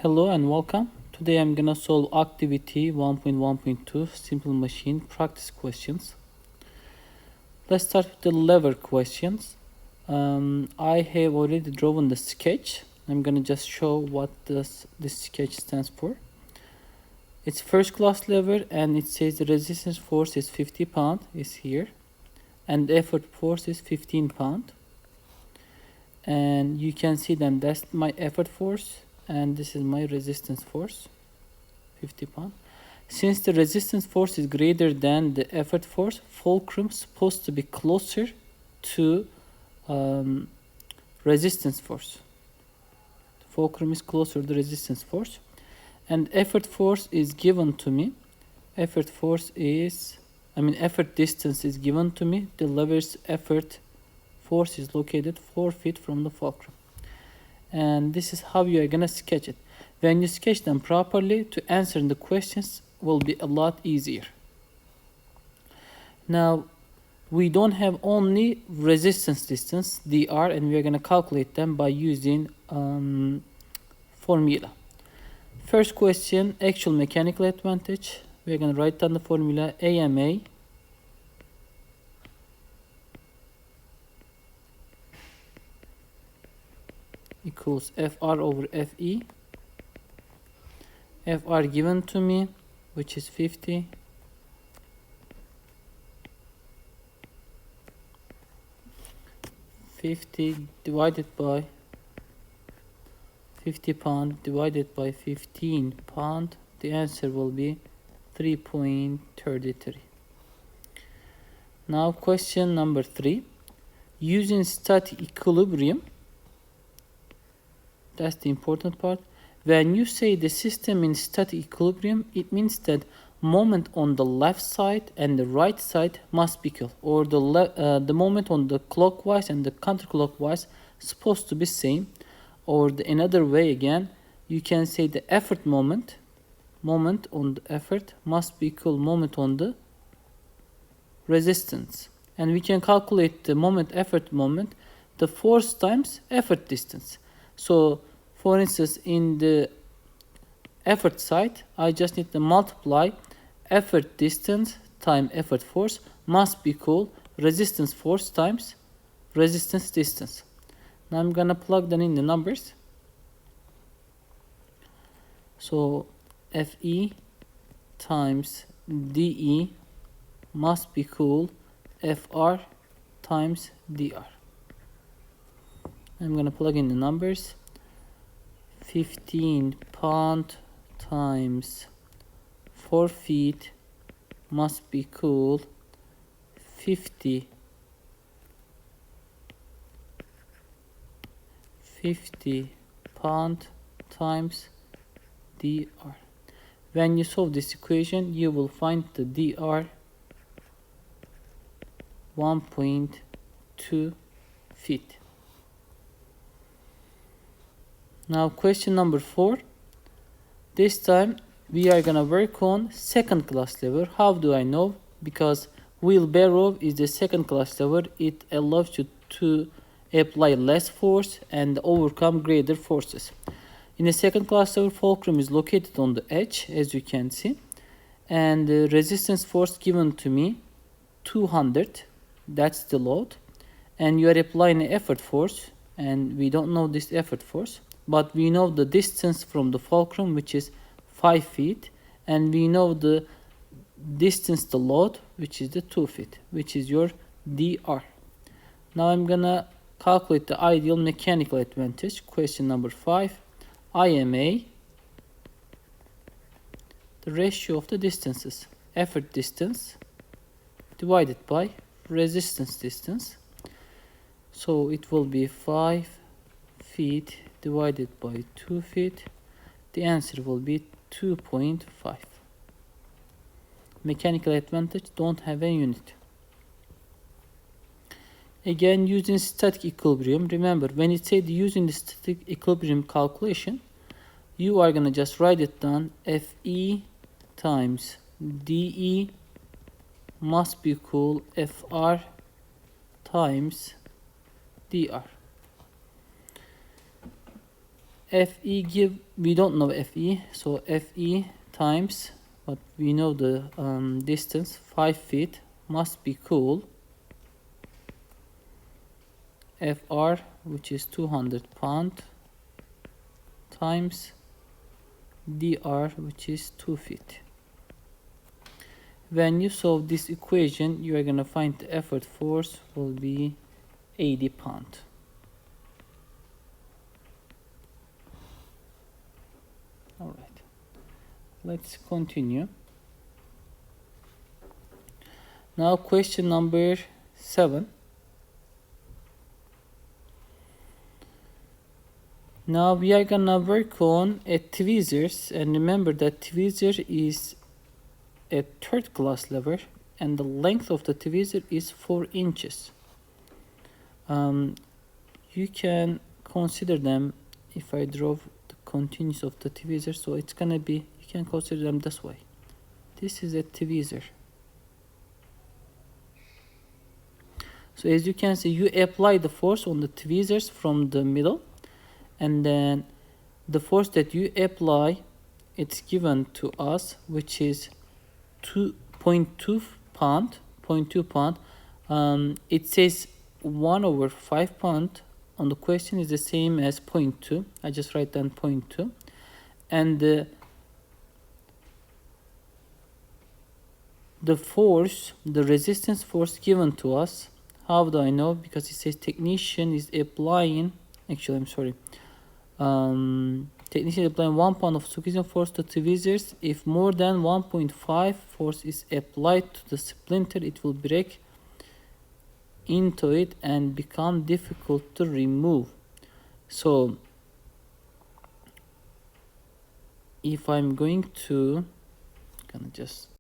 Hello and welcome. Today I'm gonna solve activity 1.1.2 simple machine practice questions. Let's start with the lever questions. I have already drawn the sketch. I'm gonna just show what this sketch stands for. It's first class lever and it says the resistance force is 50 pound is here and the effort force is 15 pound. And you can see them, that's my effort force and this is my resistance force, 50 pound. Since the resistance force is greater than the effort force, fulcrum is supposed to be closer to resistance force. The fulcrum is closer to the resistance force. And effort force is given to me. Effort distance is given to me. The lever's effort force is located 4 feet from the fulcrum. And this is how you are gonna sketch it. When you sketch them properly, to answer the questions will be a lot easier. Now, we don't have only resistance distance, dr, and we are gonna calculate them by using formula. First question, actual mechanical advantage. We are gonna write down the formula AMA equals FR over FE. FR given to me, which is 50. Divided by 50 pound divided by 15 pound. The answer will be 3.33. Now question number 3. Using static equilibrium, that's the important part. When you say the system in static equilibrium, it means that moment on the left side and the right side must be equal, or the moment on the clockwise and the counterclockwise supposed to be same. Or the another way again, you can say the effort moment on the effort must be equal moment on the resistance. And we can calculate the effort moment, the force times effort distance. So for instance, in the effort side, I just need to multiply effort distance times effort force must be equal resistance force times resistance distance. Now I'm gonna plug them in the numbers. So FE times DE must be equal FR times DR. I'm gonna plug in the numbers. 15 pound times 4 feet must be equal 50 pound times dr. When you solve this equation, you will find the dr 1.2 feet. Now question number 4. This time we are gonna work on second class lever. How do I know? Because wheelbarrow is the second class lever. It allows you to apply less force and overcome greater forces. In the second class lever, fulcrum is located on the edge, as you can see. And the resistance force given to me, 200. That's the load. And you are applying an effort force. And we don't know this effort force. But we know the distance from the fulcrum, which is 5 feet, and we know the distance to load, which is the 2 feet, which is your dr. Now I'm gonna calculate the ideal mechanical advantage. Question number 5. IMA, the ratio of the distances, effort distance divided by resistance distance. So it will be 5 feet divided by 2 feet. The answer will be 2.5. Mechanical advantage don't have a unit. Again, using static equilibrium. Remember, when it said using the static equilibrium calculation, you are gonna just write it down. FE times DE must be equal FR times DR. Fe we don't know Fe, so Fe times, but we know the distance, 5 feet, must be equal Fr, which is 200 pound, times Dr, which is 2 feet. When you solve this equation, you are going to find the effort force will be 80 pound. All right, let's continue. Now question number 7. Now we are gonna work on a tweezers, and remember that tweezer is a third class lever and the length of the tweezer is 4 inches. You can consider them, if I draw the continuous of the tweezer, so it's gonna be, you can consider them this way. This is a tweezer. So as you can see, you apply the force on the tweezers from the middle, and then the force that you apply, it's given to us, which is 2.2 pound. 0.2 pound. It says 1/5 pound on the question is the same as 0.2. I just write down 0.2, and the force, the resistance force given to us. How do I know? Because it says technician is applying. Actually, I'm sorry. Technician is applying 1 pound of squeezing force to tweezers. If more than 1.5 force is applied to the splinter, it will break into it and become difficult to remove. So if I'm going to just